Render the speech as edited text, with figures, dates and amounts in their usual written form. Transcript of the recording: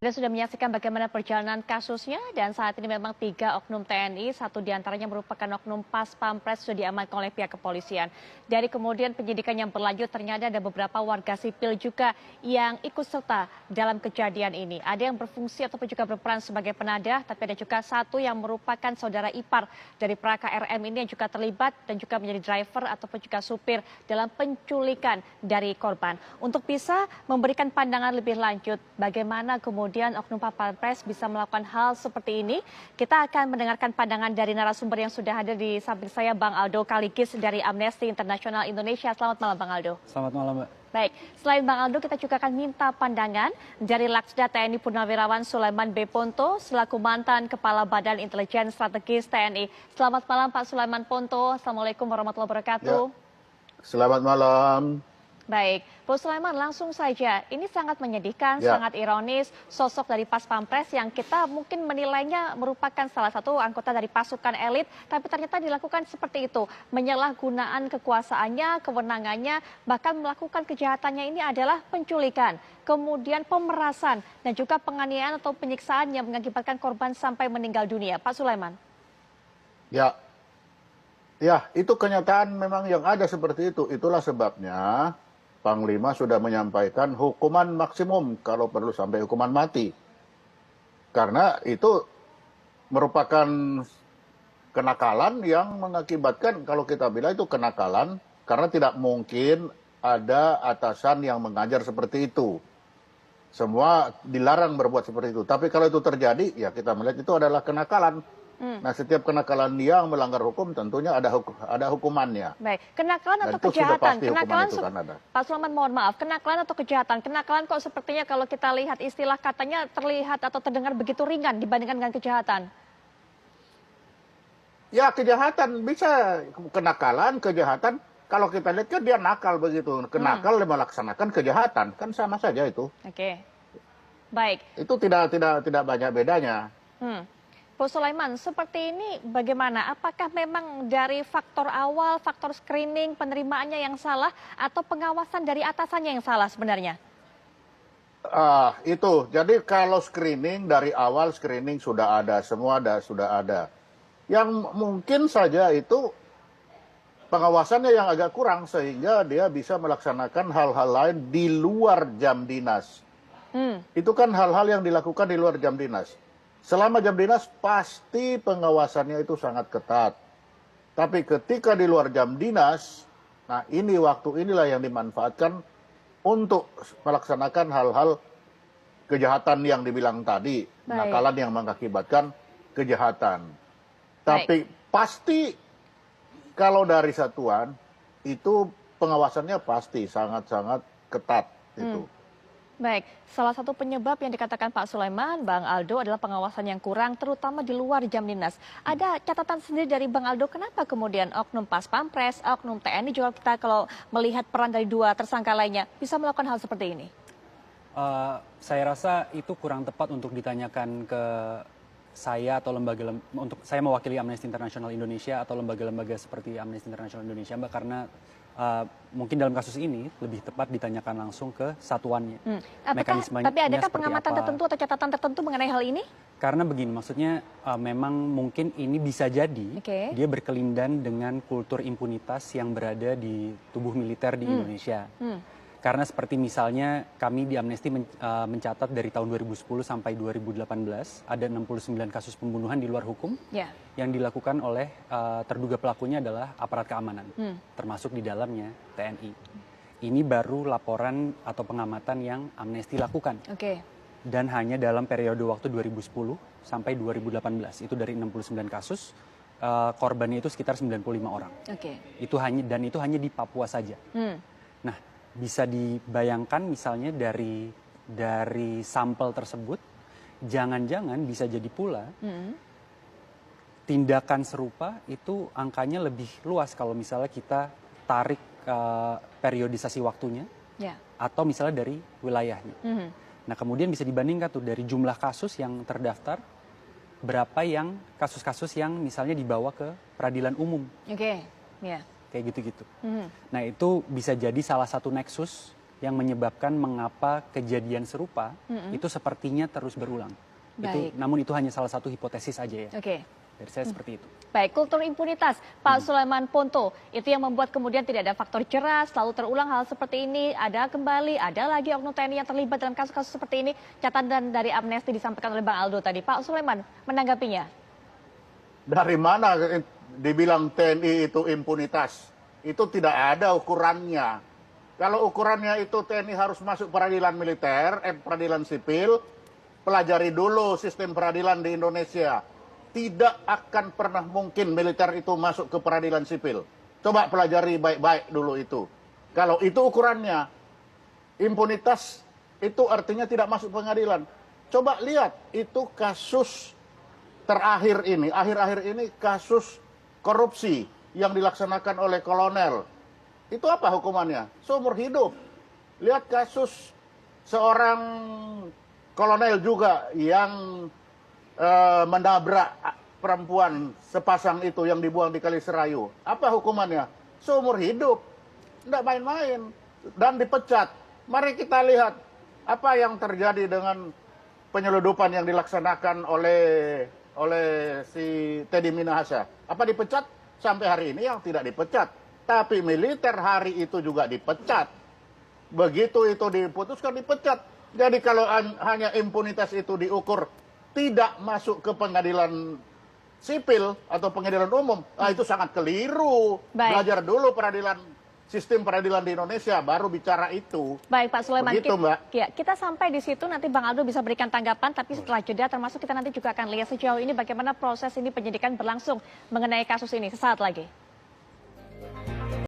Anda sudah menyaksikan bagaimana perjalanan kasusnya dan saat ini memang 3 oknum TNI, satu diantaranya merupakan oknum Pas Pampres sudah diamankan oleh pihak kepolisian. Dari kemudian penyidikan yang berlanjut ternyata ada beberapa warga sipil juga yang ikut serta dalam kejadian ini. Ada yang berfungsi ataupun juga berperan sebagai penadah, tapi ada juga satu yang merupakan saudara ipar dari Praka RM ini yang juga terlibat dan juga menjadi driver ataupun juga supir dalam penculikan dari korban. Untuk bisa memberikan pandangan lebih lanjut bagaimana kemudian oknum Pas Pampres bisa melakukan hal seperti ini. Kita akan mendengarkan pandangan dari narasumber yang sudah hadir di samping saya, Bang Aldo Kaligis dari Amnesty International Indonesia. Selamat malam, Bang Aldo. Selamat malam, Mbak. Baik, selain Bang Aldo, kita juga akan minta pandangan dari Laksda TNI Purnawirawan Sulaiman B. Ponto selaku mantan Kepala Badan Intelijen Strategis TNI. Selamat malam, Pak Sulaiman Ponto. Assalamualaikum warahmatullahi wabarakatuh. Ya. Selamat malam. Baik, Bu Sulaiman, langsung saja. Ini sangat menyedihkan, Ya. sangat ironis. Sosok dari Pas Pampres yang kita mungkin menilainya merupakan salah satu anggota dari pasukan elit, tapi ternyata dilakukan seperti itu. Menyalahgunaan kekuasaannya, kewenangannya, bahkan melakukan kejahatannya ini adalah penculikan, kemudian pemerasan, dan juga penganiayaan atau penyiksaan yang mengakibatkan korban sampai meninggal dunia. Pak Sulaiman. Ya. Ya, itu kenyataan memang yang ada seperti itu. Itulah sebabnya Panglima sudah menyampaikan hukuman maksimum kalau perlu sampai hukuman mati. Karena itu merupakan kenakalan yang mengakibatkan, kalau kita bilang itu kenakalan, karena tidak mungkin ada atasan yang mengajar seperti itu. Semua dilarang berbuat seperti itu. Tapi kalau itu terjadi, ya kita melihat itu adalah kenakalan. Nah, setiap kenakalan yang melanggar hukum tentunya ada hukumannya. Baik, kenakalan atau Dan itu sudah kejahatan? pasti hukuman Kenakalan, itu kan ada. Pak Sulaiman, mohon maaf, kenakalan atau kejahatan? Kenakalan kok sepertinya kalau kita lihat istilah katanya terlihat atau terdengar begitu ringan dibandingkan dengan kejahatan. Ya, kejahatan bisa, kenakalan, kejahatan. Kalau kita lihat kan dia nakal begitu. Kenakal melaksanakan kejahatan, kan sama saja itu. Oke, baik. Itu tidak banyak bedanya. Bu Sulaiman, seperti ini bagaimana? Apakah memang dari faktor awal, faktor screening, penerimaannya yang salah, atau pengawasan dari atasannya yang salah sebenarnya? Itu, jadi kalau screening dari awal screening sudah ada, semua sudah ada. Yang mungkin saja itu pengawasannya yang agak kurang sehingga dia bisa melaksanakan hal-hal lain di luar jam dinas. Itu kan hal-hal yang dilakukan di luar jam dinas. Selama jam dinas pasti pengawasannya itu sangat ketat. Tapi ketika di luar jam dinas, nah ini waktu inilah yang dimanfaatkan untuk melaksanakan hal-hal kejahatan yang dibilang tadi. Nakalan yang mengakibatkan kejahatan. Tapi pasti kalau dari satuan itu pengawasannya pasti sangat-sangat ketat itu. Baik, salah satu penyebab yang dikatakan Pak Sulaiman, Bang Aldo, adalah pengawasan yang kurang, terutama di luar jam dinas. Ada catatan sendiri dari Bang Aldo, kenapa kemudian oknum Pas Pampres, oknum TNI juga kita kalau melihat peran dari 2 tersangka lainnya, bisa melakukan hal seperti ini? Saya rasa itu kurang tepat untuk ditanyakan ke saya atau untuk saya mewakili Amnesty International Indonesia atau lembaga-lembaga seperti Amnesty International Indonesia, Mbak, karena mungkin dalam kasus ini lebih tepat ditanyakan langsung ke satuannya. Mekanismenya tapi adakah pengamatan apa. tertentu atau catatan tertentu mengenai hal ini? Karena begini, maksudnya memang mungkin ini bisa jadi dia berkelindan dengan kultur impunitas yang berada di tubuh militer di Indonesia. Karena seperti misalnya kami di Amnesty mencatat dari tahun 2010 sampai 2018 ada 69 kasus pembunuhan di luar hukum yang dilakukan oleh terduga pelakunya adalah aparat keamanan, termasuk di dalamnya TNI. Ini baru laporan atau pengamatan yang Amnesty lakukan. Dan hanya dalam periode waktu 2010 sampai 2018, itu dari 69 kasus, korbannya itu sekitar 95 orang. Itu hanya di Papua saja. Nah, bisa dibayangkan misalnya dari sampel tersebut, jangan-jangan bisa jadi pula tindakan serupa itu angkanya lebih luas kalau misalnya kita tarik periodisasi waktunya atau misalnya dari wilayahnya. Nah, kemudian bisa dibandingkan tuh dari jumlah kasus yang terdaftar, berapa yang kasus-kasus yang misalnya dibawa ke peradilan umum. Kayak gitu-gitu. Nah, itu bisa jadi salah satu nexus yang menyebabkan mengapa kejadian serupa itu sepertinya terus berulang. Namun itu hanya salah satu hipotesis aja ya. Dari saya seperti itu. Baik, kultur impunitas, Pak Sulaiman Ponto, itu yang membuat kemudian tidak ada faktor jeras, selalu terulang hal seperti ini, ada kembali, ada lagi oknum TNI yang terlibat dalam kasus-kasus seperti ini. Catatan dari Amnesty disampaikan oleh Bang Aldo tadi. Pak Sulaiman, menanggapinya? Dari mana dibilang TNI itu impunitas? Itu tidak ada ukurannya. Kalau ukurannya itu TNI harus masuk peradilan militer, peradilan sipil, pelajari dulu sistem peradilan di Indonesia. Tidak akan pernah mungkin militer itu masuk ke peradilan sipil. Coba pelajari baik-baik dulu itu. Kalau itu ukurannya, impunitas itu artinya tidak masuk pengadilan. Coba lihat, itu kasus terakhir ini, akhir-akhir ini kasus korupsi yang dilaksanakan oleh kolonel. Itu apa hukumannya? Seumur hidup. Lihat kasus seorang kolonel juga yang menabrak perempuan sepasang itu yang dibuang di Kali Serayu. Apa hukumannya? Seumur hidup. Tidak main-main. Dan dipecat. Mari kita lihat apa yang terjadi dengan penyeludupan yang dilaksanakan oleh si Teddy Minahasa. Apa dipecat? Sampai hari ini yang tidak dipecat. Tapi militer hari itu juga dipecat. Begitu itu diputuskan dipecat. Jadi kalau hanya impunitas itu diukur tidak masuk ke pengadilan sipil atau pengadilan umum, itu sangat keliru. Belajar dulu sistem peradilan di Indonesia, baru bicara itu. Baik Pak Sulaiman, begitu, Mbak. Ya, kita sampai di situ, nanti Bang Aldo bisa berikan tanggapan, tapi setelah jeda termasuk kita nanti juga akan lihat sejauh ini bagaimana proses ini penyidikan berlangsung mengenai kasus ini. Sesaat lagi.